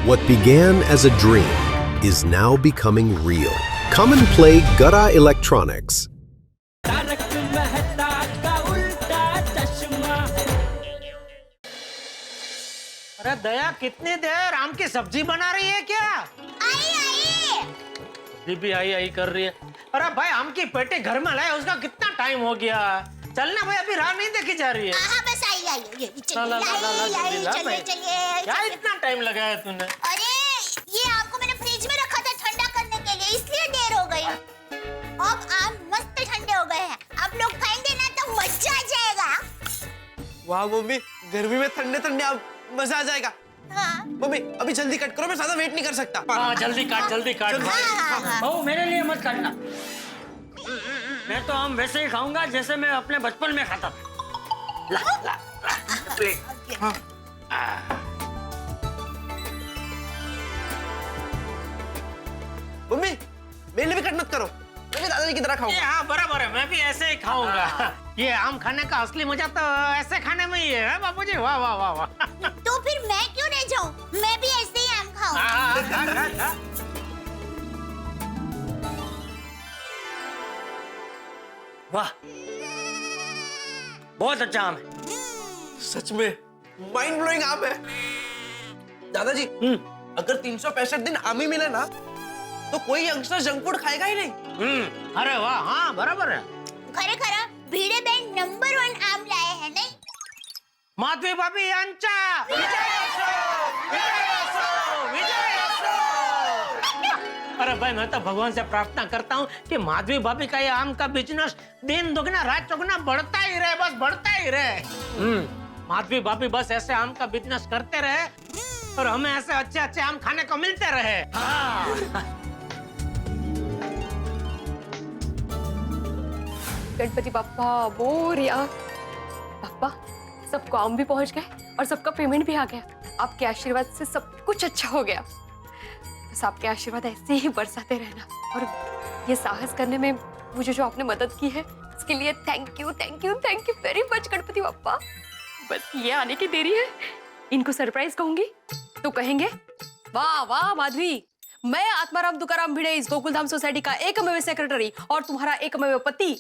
What began as a dream is now becoming real. Come and play Gada Electronics. अरे दया, कितनी देर आम की सब्जी बना रही है क्या? आई। बीबी आई कर रही है। अरे भाई, आम की पेटी घर में लाए, उसका कितना टाइम हो गया। चलना भाई, अभी राह नहीं देखी जा रही है। हाँ बस आई चलिए। क्या इतना टाइम लगाया तूने? अरे ये आपको मैंने फ्रिज में रखा था ठंडा करने के लिए, इसलिए देर हो गई। अब आम मस्त ठंडे हो गए हैं, आप लोग खाएंगे ना तो मजा आ जाएगा। वाह मम्मी, गर्मी में ठंडे ठंडे आम, मजा आ जाएगा। हाँ। मम्मी अभी जल्दी कट करो, मैं ज्यादा वेट नहीं कर सकता। हाँ, जल्दी काट। हाँ। बहू, मेरे लिए मत काटना। मैं तो आम वैसे ही खाऊंगा जैसे मैं अपने बचपन में खाता था। ला। हाँ। मम्मी मेरे लिए भी कट मत करो, मैं भी दादाजी की तरह खाऊंगा। हाँ, बराबर है, मैं भी ऐसे ही खाऊंगा। ये आम खाने का असली मजा तो ऐसे खाने में ही है बाबूजी। वाह वाह वाह वाह। तो फिर मैं क्यों नहीं जाऊँ? मैं भी ऐसे ही आम खाऊं। वाह, बहुत अच्छा आम है। सच में माइंड ब्लोइंग आम है। दादाजी अगर 365 दिन आम ही मिले ना तो कोई यंगस्टर जंक फूड खाएगा ही नहीं। अरे वाह, हाँ बराबर है। खरा भिडे बँड नंबर 1 आम लाए हैं नहीं? माधवी भाभी यांचा विजय असो। अरे भाई, मैं तो भगवान से प्रार्थना करता हूँ कि माधवी भाभी का ये आम का बिजनेस दिन दुगना रात चौगुना बढ़ता ही रहे, बस बढ़ता ही रहे। माधवी भाभी बस ऐसे आम का बिजनेस करते रहे और हमें ऐसे अच्छे अच्छे आम खाने को मिलते रहे। गणपति बाप्पा बोरिया। बाप्पा, सबको आम भी पहुंच गए और सबका पेमेंट भी आ गया। आपके आशीर्वाद से सब कुछ अच्छा हो गया। बस आपके आशीर्वाद ऐसे ही बरसाते रहना। और ये साहस करने में मुझे जो आपने मदद की है, इसके लिए thank you very much Ganpati Bappa. बस ये आने की देरी है। इनको सरप्राइज कहूंगी तो कहेंगे, वाह वाह माधवी, मैं आत्माराम तुकाराम भिड़े इस गोकुलधाम सोसाइटी का एकमेव सेक्रेटरी और तुम्हारा एकमेव पति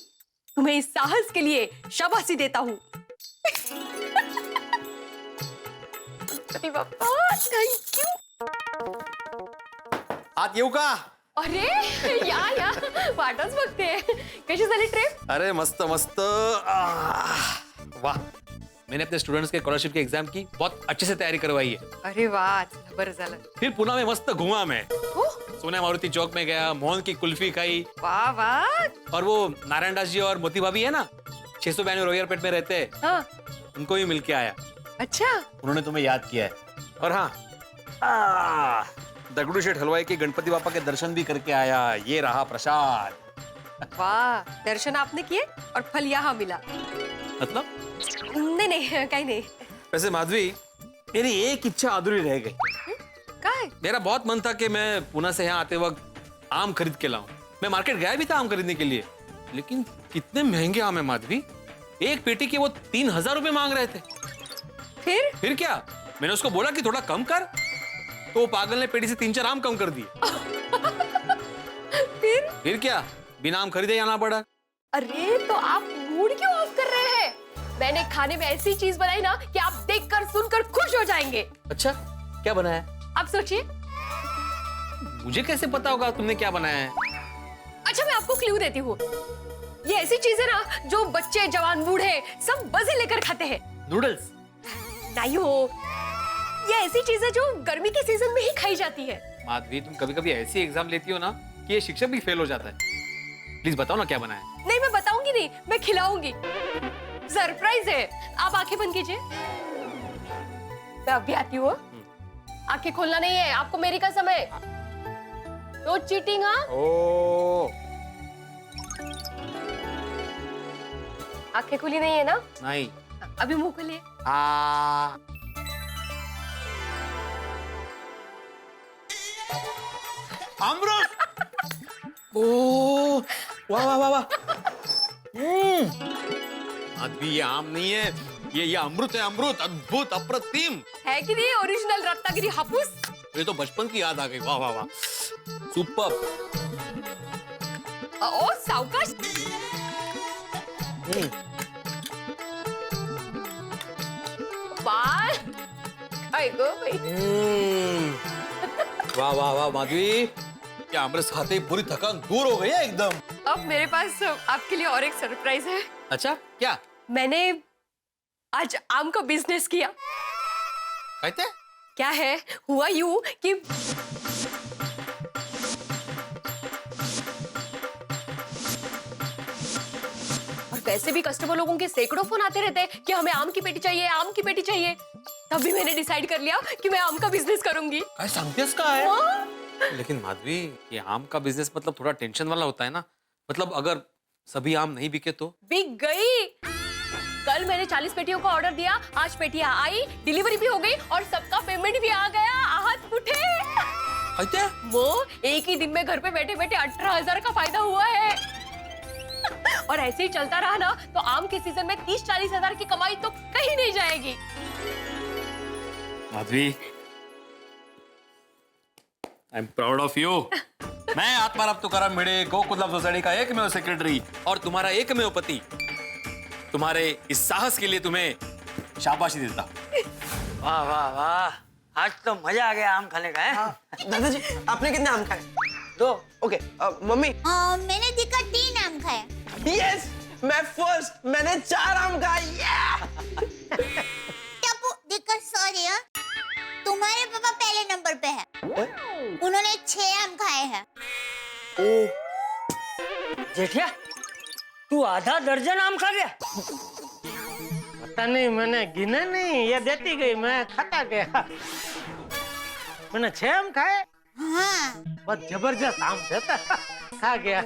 तुम्हें इस साहस के लिए शाबाशी देता हूँ। Ganpati Bappa thank you. आत येऊ का? अरे या वाटच बघते। कशी झाली ट्रिप? अरे मस्त मस्त। वाह, मैंने अपने स्टूडेंट्स के स्कॉलरशिप के एग्जाम की बहुत अच्छे से तैयारी करवाई है। अरे वाह, बरं झालं। फिर पुणे में मस्त घूमा मैं। ओ, सोना मारुति चौक में गया, मोहन की कुल्फी खाई। वाह वाह। और वो नारायण दास जी और मोती भाभी है ना, 692 रॉयल पेट में रहते हैं, हाँ, उनको भी मिलके आया। अच्छा। उन्होंने तुम्हें याद किया है। और हाँ, दगड़ू शेठ हलवाई के गणपति बापा के दर्शन भी करके आया। ये रहा प्रसाद। वाह, दर्शन आपने किए और फल यहाँ मिला। मतलब? नहीं कहीं नहीं। वैसे माधवी, मेरी एक इच्छा अधूरी रह गई। काय? मेरा बहुत मन था कि मैं पुणे से यहाँ आते वक्त आम खरीद के लाऊं। मैं मार्केट गया भी था आम खरीदने के लिए, लेकिन कितने महंगे आम है माधवी। एक पेटी के वो 3000 रुपए मांग रहे थे। फिर क्या, मैंने उसको बोला कि थोड़ा कम कर, तो वो पागल ने पेटी से 3-4 आम कम कर दिए। फिर क्या, बिना आम खरीदे आना पड़ा। अरे तो आप मूड क्यों ऑफ कर रहे हैं? मैंने खाने में ऐसी चीज बनाई ना कि आप देखकर सुनकर खुश हो जाएंगे। अच्छा, क्या बनाया? आप सोचिए। मुझे कैसे पता होगा तुमने क्या बनाया है? अच्छा, मैं आपको क्लू देती हूँ। ये ऐसी चीज है ना जो बच्चे जवान बूढ़े सब मजे लेकर खाते हैं। नूडल्स? नहीं हो, ये ऐसी चीज है जो गर्मी के सीजन में ही खाई जाती है। माधवी, तुम कभी कभी ऐसी एग्जाम लेती हो ना कि ये शिक्षक भी फेल हो जाता है। प्लीज बताओ ना क्या बनाया है। नहीं, मैं बताऊंगी नहीं, मैं खिलाऊंगी। सरप्राइज है। आप आंखें बंद कीजिए। मैं अभी आती हूँ। आंखें खोलना नहीं है आपको, मेरी कसम है। No cheating. हाँ, ओ, आंखें खुली नहीं है ना? नहीं। अभी मुंह खोलिए। अमृत! ओ, वाह वाह वाह वाह। माधवी, ये आम नहीं है, ये अमृत है। अमृत, अद्भुत, अप्रतिम है कि नहीं ओरिजिनल रत्नागिरी हापूस? ये तो बचपन की याद आ गई। वाह वाह वाह, सुपर। ओ सावकाश। वाह, आई गो भाई। वाह वाह वाह माधवी, क्या अमृत खाते ही पूरी थकान दूर हो गई है एकदम। अब मेरे पास आपके लिए और एक सरप्राइज है। अच्छा, क्या मैंने आज आम का बिजनेस किया। कहते? क्या है, हुआ यूं कि और वैसे भी कस्टमर लोगों के सैकड़ों फोन आते रहते हैं कि हमें आम की पेटी चाहिए, आम की पेटी चाहिए। तभी मैंने डिसाइड कर लिया कि मैं आम का बिजनेस करूंगी। काय सांगतेस काय? हाँ? लेकिन माधवी, ये आम का बिजनेस मतलब थोड़ा टेंशन वाला होता है ना। मतलब अगर सभी आम नहीं बिके तो? बिक गई। कल मैंने 40 पेटियों का ऑर्डर दिया, आज पेटियां आई, डिलीवरी भी हो गई और सबका पेमेंट भी आ गया। आहत उठे। कहते? वो एक ही दिन में घर पे बैठे बैठे 18,000 का फायदा हुआ है। और ऐसे ही चलता रहा ना तो आम के सीजन में 30-40 हजार की कमाई तो कहीं नहीं जाएगी। Madhavi, I am proud of you. मैं आत्माराम तुकाराम भिड़े, गोकुल सोसाइटी का एकमेव सेक्रेटरी और तुम्हारा एकमेव पति, तुम्हारे इस साहस के लिए तुम्हें शाबाशी देता। वाह वाह वाह, आज तो मजा आ गया आम खाने का है। दादाजी, आपने कितने आम खाए? 2। Okay, mummy? मैंने दिक्कत 3 आम खाए। यस, मैं फर्स्ट, मैंने 4 आम खाए। टप्पू, दिक्कत सॉरी हाँ, तुम्हारे पापा पहले नंबर पे है। उन्होंने 6 आम खाए हैं। जेठिया, तू आधा दर्जन आम खा गया? पता नहीं, मैंने गिने नहीं, ये देती गई, मैं खाता गया। मैंने 6 आम खाए। हाँ। बहुत जबरदस्त आम देता, खा गया।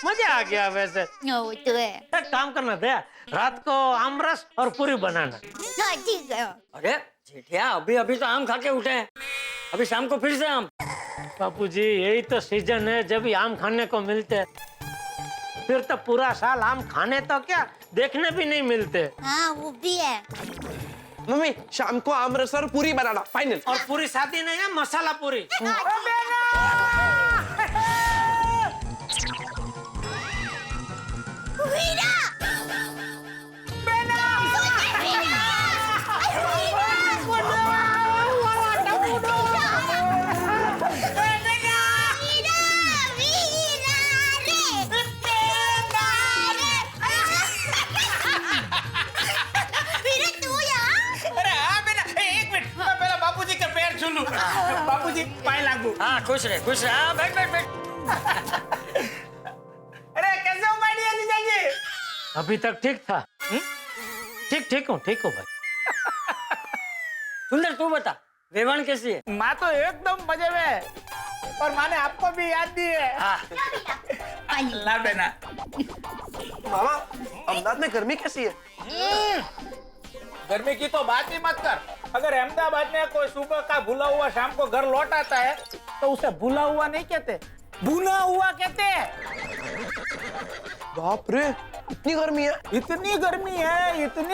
मजा आ गया वैसे। वो तो है। एक काम करना दे, रात को आम रस और पूरी बनाना। हाँ ठीक है। अरे जेठिया, अभी अभी तो आम खा के उठे हैं, अभी शाम को फिर से आम। बापूजी, यही तो सीजन है जब आम खाने को मिलते। फिर तो पूरा साल आम खाने तो क्या, देखने भी नहीं मिलते। हाँ वो भी है। मम्मी, शाम को आम रस और पूरी बनाना, फाइनल। और पूरी शादी नहीं है, मसाला पूरी। वीरा! बापूजी पाए लागू। हाँ खुश रहे, खुश रहे। हाँ बैठ बैठ बैठ। अरे कैसे हो माइडिया जीजाजी? अभी तक ठीक था। ठीक हूँ भाई। सुंदर तू बता, वेवान कैसी है? माँ तो एकदम मजे में, और माँ ने आपको भी याद दी है। हाँ ला बेना। मामा, अहमदाबाद में गर्मी कैसी है? गर्मी की तो बात ही मत कर। अगर अहमदाबाद में कोई सुबह का भूला हुआ शाम को घर लौट आता है तो उसे भूला हुआ नहीं कहते, भुना हुआ कहते हैं। बाप रे, इतनी गर्मी है? इतनी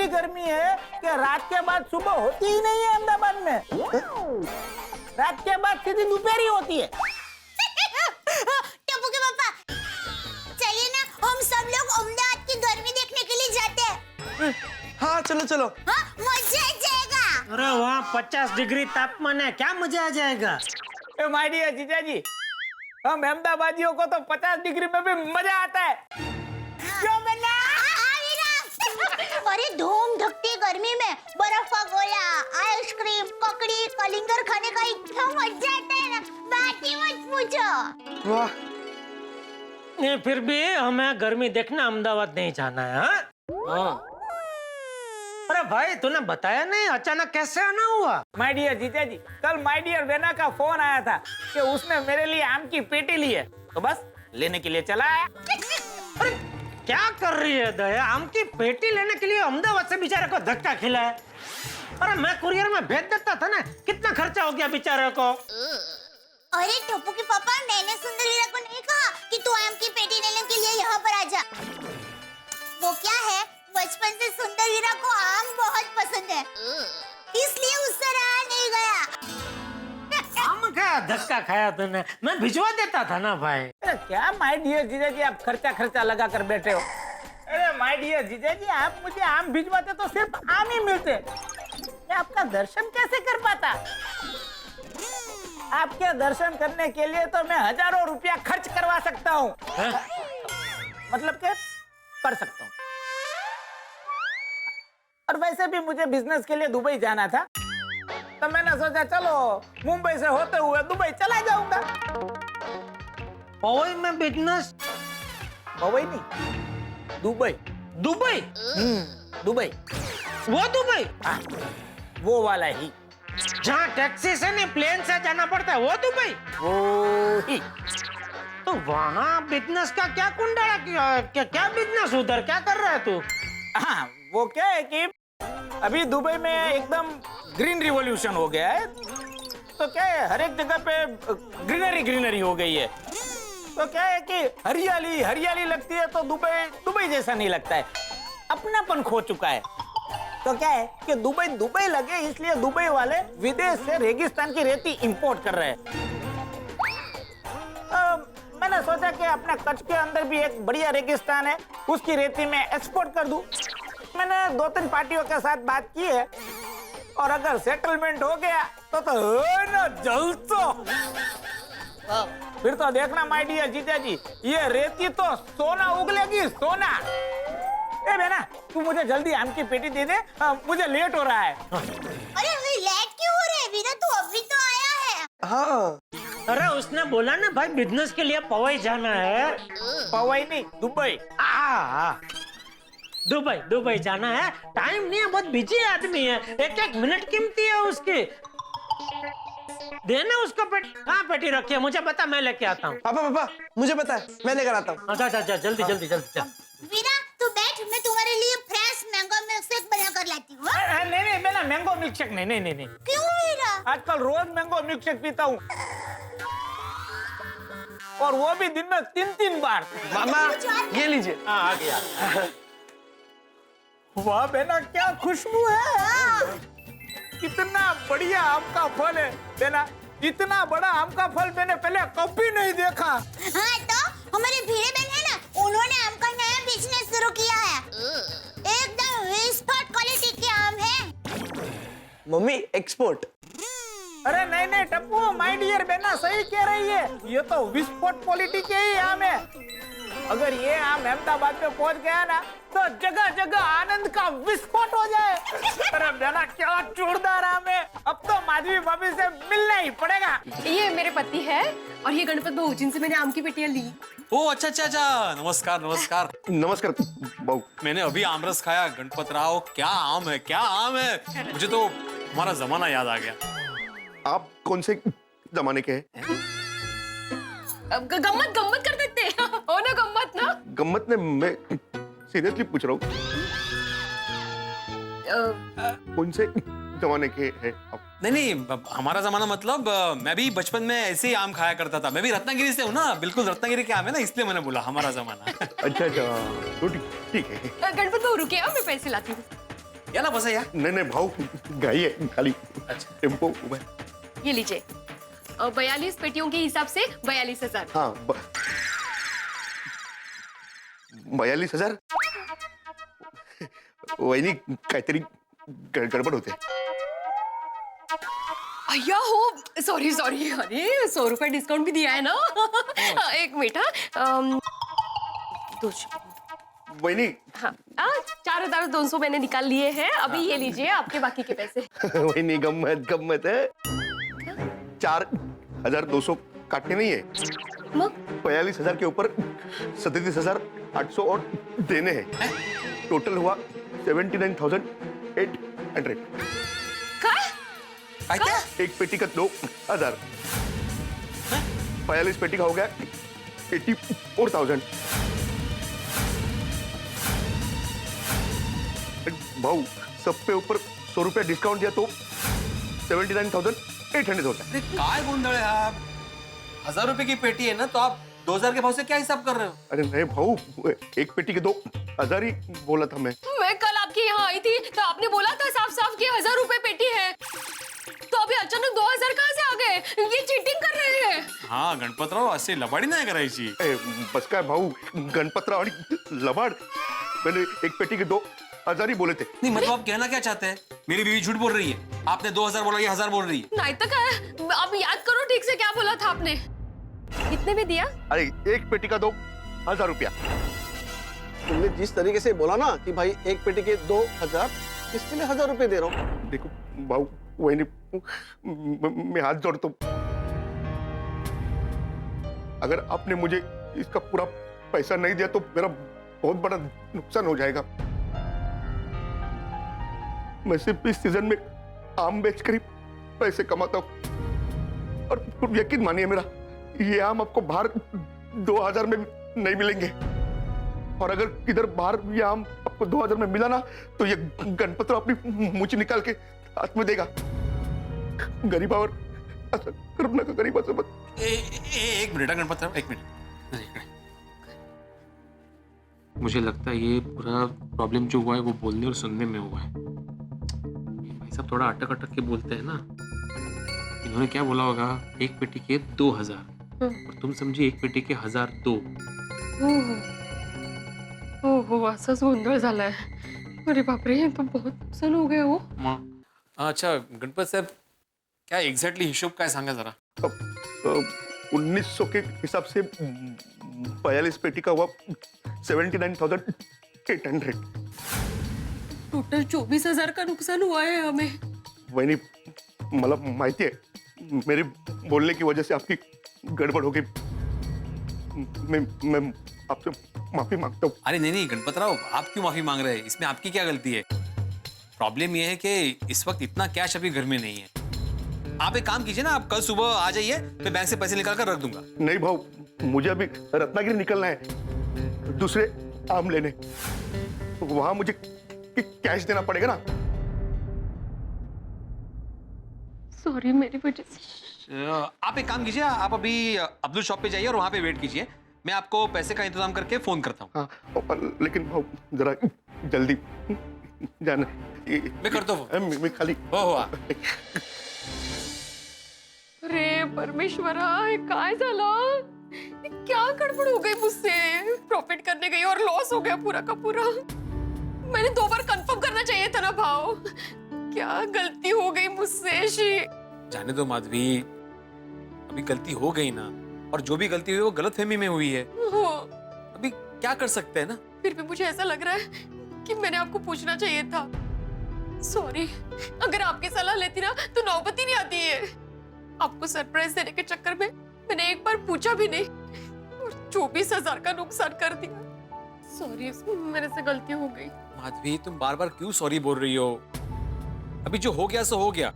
गर्मी है कि रात के बाद सुबह होती ही नहीं है अहमदाबाद में। रात के बाद सीधी दोपहरी होती है। टप्पू के पापा, चलिए ना, हम सब लोग अहमदाबाद की गर्मी देखने के लिए जाते हैं। हाँ चलो चलो। हाँ, मजा आ जाएगा। अरे वहाँ 50 डिग्री तापमान है, क्या मजा आ जाएगा। ए माय डियर जीजाजी, हम अहमदाबादियों को तो 50 डिग्री में भी मजा आता है। क्यों बेटा? अरे धूम धकती गर्मी में बर्फ का गोला, आइसक्रीम, ककड़ी, कलिंगर खाने का इतना मजा आता है ना, बात ही मत पूछो। वाह, नहीं, फिर भी हमें गर्मी देखना अहमदाबाद नहीं जाना है। हाँ? हाँ। अरे भाई, तूने बताया नहीं, अचानक कैसे आना हुआ? माय डियर जीजाजी, कल माय डियर वेना का फोन आया था कि उसने मेरे लिए आम की पेटी ली है, तो बस लेने के लिए चला आया। अरे क्या कर रही है दया, आम की पेटी लेने के लिए अहमदाबाद से बेचारे को धक्का खिला है। अरे मैं कुरियर में भेज देता था ना, कितना खर्चा हो गया बेचारे को। अरे टप्पू के पापा, मैंने सुंदर वीरा को नहीं कहा कि तू आम की पेटी लेने के लिए यहाँ पर आजा। वो क्या है, बचपन से सुंदर वीरा को आम बहुत पसंद है, इसलिए उससे रहा नहीं गया। क्या धक्का खाया तूने? मैं भिजवा देता था ना भाई। अरे क्या माय डियर जीजा जी, आप खर्चा लगा कर बैठे हो। अरे माय डियर जीजा जी, आप मुझे आम भिजवाते तो सिर्फ आम ही मिलते, मैं आपका दर्शन कैसे कर पाता? आपके दर्शन करने के लिए तो मैं हजारों रुपया खर्च करवा सकता हूँ, मतलब के कर सकता हूँ। और वैसे भी मुझे बिजनेस के लिए दुबई जाना था, तो मैंने सोचा चलो मुंबई से होते हुए दुबई चला जाऊंगा। पवई में बिजनेस? पवई नहीं, दुबई। दुबई? दुबई, वो दुबई? हाँ, वो वाला ही, जहाँ टैक्सी से नहीं प्लेन से जाना पड़ता है, वो दुबई? वो ही। तो वहाँ बिजनेस का क्या कुंडला, क्या बिजनेस उधर क्या कर रहा है तू? हाँ, वो क्या है कि अभी दुबई में एकदम ग्रीन रिवॉल्यूशन हो गया है, तो क्या है हर एक जगह पे ग्रीनरी हो गई है। तो क्या है कि हरियाली लगती है, तो दुबई जैसा नहीं लगता है, अपनापन खो चुका है। तो क्या है कि दुबई लगे, इसलिए दुबई वाले विदेश से रेगिस्तान की रेती इंपोर्ट कर रहे हैं। मैंने सोचा कि अपना कच्छ के अंदर भी एक बढ़िया रेगिस्तान है, उसकी रेती में एक्सपोर्ट कर दूं। मैंने 2-3 पार्टियों के साथ बात की है, और अगर सेटलमेंट हो गया तो ना जलसो। फिर तो देखना माय डियर जीजा जी, ये रेती तो सोना उगलेगी, सोना। ए बेना, तू मुझे जल्दी आम की पेटी दे दे, मुझे लेट हो रहा है। अरे लेट क्यों हो रहे हैं वीरा, तू अभी तो आया है। हाँ, अरे उसने बोला ना भाई बिजनेस के लिए पवई जाना है। पवई नहीं, दुबई। दुबई जाना है, टाइम नहीं है, बहुत बिजी आदमी है, एक मिनट कीमती है उसकी। देना उसको कहाँ पेटी रखी है, मुझे बता, मैं लेके आता हूँ। पापा मुझे पता है, मैं लेकर आता हूँ। अच्छा जल्दी चल। वीरा तू बैठ, मैं तुम्हारे लिए फ्रेश मैंगो मिल्कशेक बना कर लाती हूँ। नहीं, मैं मैंगो मिल्कशेक नहीं। क्यों वीरा? आजकल रोज मैंगो मिल्कशेक पीता हूँ, और वो भी दिन में 3-3 बार। मामा ये लीजिए। आ गया। वाह बेना, क्या खुशबू है। कितना बढ़िया आम का फल है बेना, इतना बड़ा आम का फल मैंने पहले कभी नहीं देखा। हाँ तो हमारे भीड़े बहन है ना, उन्होंने आम का नया बिजनेस शुरू किया है, एकदम एक्सपोर्ट क्वालिटी के आम है। Mummy export? अरे नहीं टप्पू, माय डियर बेना सही कह रही है, ये तो विस्फोट क्वालिटी के ही आम है। अगर ये आम अहमदाबाद में पहुंच गया ना, तो जगह जगह आनंद का विस्फोट हो जाए। अरे बेना क्या जोरदार आम है, अब तो माधवी भाभी से मिलना ही पड़ेगा। ये मेरे पति है, और ये गणपत बहू जिनसे मैंने आम की पेटियां ली। ओ अच्छा, नमस्कार। नमस्कार बहू। मैंने अभी आमरस खाया, गणपत राव क्या आम है। मुझे तो हमारा जमाना याद आ गया। आप कौन से जमाने के हैं? गम्मत कर देते हो ना, गम्मत ना। गम्मत ने, मैं सीरियसली पूछ रहा हूँ, कौन से जमाने के हैं आप? नहीं, हमारा जमाना मतलब मैं भी बचपन में ऐसे ही आम खाया करता था। मैं भी रत्नागिरी से हूँ ना, बिल्कुल रत्नागिरी के आम है ना, इसलिए मैंने बोला हमारा जमाना। अच्छा, तो ठीक है। गणपत बहू रुके, मैं पैसे लाती हूँ। या ना बस है यार। नहीं भाव गाई है खाली। अच्छा, टेम्पो। ये लीजिए, 42 पेटियों के हिसाब से 42,000। हाँ, 42,000? वहिनी काहीतरी गडबड होते। अय्या हो, सॉरी, अरे 100 रुपए डिस्काउंट भी दिया है ना। एक मिनट, वहिनी, हाँ, 4,200 मैंने निकाल लिए हैं, अभी ये लीजिए आपके बाकी के पैसे। वहिनी गम्मत है। 4,200 काटने नहीं है, मग 42,000 के ऊपर 37,800 और देने हैं। टोटल हुआ 79,800। क्या? एक पेटी का 2,000, 42 पेटी का हो गया 84,000। भाऊ सब पे ऊपर 100 रुपया डिस्काउंट दिया तो 79,800 होता है। काय गोंधळ है आप? 1,000 रुपए की पेटी है ना, तो आप 2,000 के भाव से क्या हिसाब कर रहे हो? अरे नहीं भाऊ, एक पेटी के 2,000 ही बोला था मैं कल आपके यहाँ आई थी तो आपने बोला था साफ साफ कि 1,000 रुपए पेटी है, तो अभी अचानक 2,000 कहाँ से आ गए? ये चीटिंग कर हा गणपतराव असे लबाडी नाही करायची. ए, बस काय भाऊ, गणपतराव आणि लबाड. मैंने एक पेटी के 2000 ही बोले थे. नहीं मतलब आप कहना क्या चाहते हैं? मेरी बीवी झूठ बोल रही है. आपने 2000 बोला, ये 1000 बोल रही है. नहीं तो क्या, अब याद करो ठीक से क्या बोला था आपने. कितने में दिया? अरे एक पेटी का 2000 रुपया. तुमने जिस तरीके से बोला ना कि भाई एक पेटी के 2000, इसके लिए 1000 रुपए दे रहा हूँ. देखो भाऊ, वही मैं हाथ जोड़ता हूँ. अगर आपने मुझे इसका पूरा पैसा नहीं दिया तो मेरा बहुत बड़ा नुकसान हो जाएगा. मैं सिर्फ इस सीजन में आम बेचकर ही पैसे कमाता हूँ. और यकीन मानिए मेरा, ये आम आपको बाहर 2000 में नहीं मिलेंगे. और अगर इधर बाहर ये आम आपको 2000 में मिला ना, तो ये गणपतराव अपनी मुंह निकाल के हाथ में देगा. गरीबावर असं करू नका, गरीबासोबत. एक मिनट गणपतराव, एक मिनट. मुझे लगता है ये पूरा प्रॉब्लम जो हुआ है वो बोलने और सुनने में हुआ है. ये भाई साहब थोड़ा अटक अटक के बोलते हैं ना. इन्होंने क्या बोला होगा, एक पेटी के 2000 और तुम समझी एक पेटी के 1002. ओहो, असाच गोंधळ झालाय. अरे बापरे, हे तो बहुत नुकसान हो गया. हो अच्छा गणपत साहब, क्या एग्जैक्टली हिशोब काय सांगा जरा. 1900 के हिसाब से 42 पेटी का हुआ 79,800. टोटल 24,000 का नुकसान हुआ है हमें. वही मला माहिती है, मेरे बोलने की वजह से आपकी गड़बड़ हो गई. मैं आपसे माफी मांगता हूँ. अरे नहीं गणपतराव, आप क्यों माफी मांग रहे हैं? इसमें आपकी क्या गलती है? प्रॉब्लम यह है कि इस वक्त इतना कैश अभी घर में नहीं है. आप एक काम कीजिए ना, आप कल सुबह आ जाइए, मैं बैंक से पैसे निकाल कर रख दूंगा. नहीं भाऊ, मुझे अभी रत्नागिरी निकलना है दूसरे आम लेने. वहां मुझे कैश देना पड़ेगा ना. सॉरी, मेरी वजह से. आप एक काम कीजिए, आप अभी अब्दुल शॉप पे जाइए और वहां पे वेट कीजिए. मैं आपको पैसे का इंतजाम करके फोन करता हूँ. हाँ, लेकिन भाऊ जरा जल्दी जाना. मैं करता हूँ. मैं खाली हो. अरे परमेश्वरा, हे काय झालं? क्या गड़बड़ हो गई मुझसे? प्रॉफिट करने गई और लॉस हो गया पूरा का पूरा. मैंने 2 बार कंफर्म करना चाहिए था ना भाव. क्या गलती हो गई मुझसे. जाने दो माधवी, अभी गलती हो गई ना, और जो भी गलती हुई वो गलतफहमी में हुई है. अभी क्या कर सकते हैं ना. फिर भी मुझे ऐसा लग रहा है कि मैंने आपको पूछना चाहिए था. सॉरी, अगर आपकी सलाह लेती ना तो नौबत ही नहीं आती है. आपको सरप्राइज देने के चक्कर में मैंने एक बार पूछा भी नहीं और 24,000 का नुकसान कर दिया. सॉरी, मेरे से गलती हो गई. माधवी, तुम बार बार क्यों सॉरी बोल रही हो? अभी जो हो गया सो हो गया.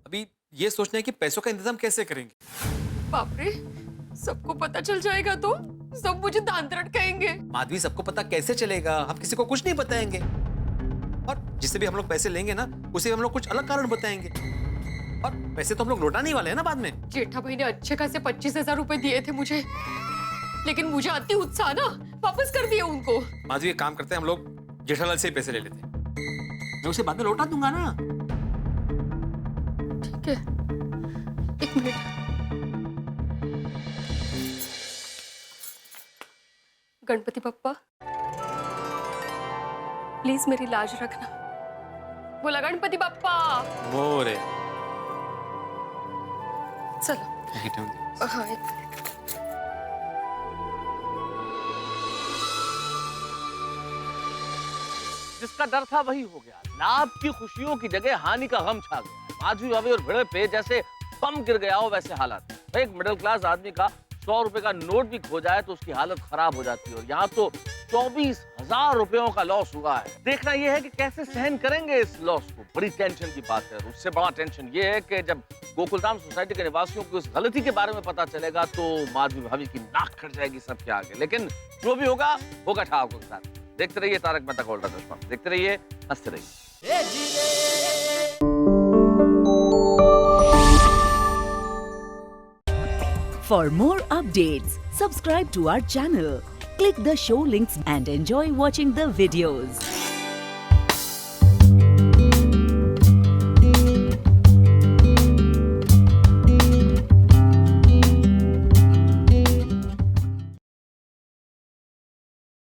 अभी ये सोचना है कि पैसों का इंतजाम कैसे करेंगे. बाप रे, सबको पता चल जाएगा तो सब मुझे दांतरट कहेंगे. माधवी, सबको पता कैसे चलेगा? हम किसी को कुछ नहीं बताएंगे. और जिससे भी हम लोग पैसे लेंगे ना, उसे हम लोग कुछ अलग कारण बताएंगे. और पैसे तो हम लोग लौटाने ही वाले हैं ना बाद में. जेठा भाई ने अच्छे खासे 25,000 रुपए दिए थे मुझे, लेकिन मुझे आती उत्साह ना वापस कर दिया उनको. माधवी, एक काम करते हैं, हम लोग जेठालाल से ही पैसे ले लेते हैं. मैं उसे बाद में लौटा दूंगा ना. ठीक है, 1 मिनट. गणपति बप्पा, प्लीज मेरी लाज रखना. बोला गणपति बप्पा. मोरे. चलो. हाँ, 1 मिनट. जिसका डर था वही हो गया. लाभ की खुशियों की जगह हानि का गम छा गया. माधवी भाभी और भिड़े पे जैसे बम गिर गया हो वैसे हालात. एक मिडिल क्लास आदमी का 100 रुपए का नोट भी खो जाए तो उसकी हालत खराब हो जाती है. और यहाँ तो 24,000 रुपयों का लॉस हुआ है. देखना यह है कि कैसे सहन करेंगे इस लॉस को. बड़ी टेंशन की बात है. उससे बड़ा टेंशन ये है कि जब गोकुलधाम सोसाइटी के निवासियों को इस गलती के बारे में पता चलेगा तो माधवी भाभी की नाक कट जाएगी सबके आगे. लेकिन जो भी होगा होगा ठाकुर के साथ. देखते रहिए तारक मेहता का उल्टा चश्मा. देखते रहिए, हंसते रहिए. For more updates, subscribe to our channel, click the show links and enjoy watching the videos.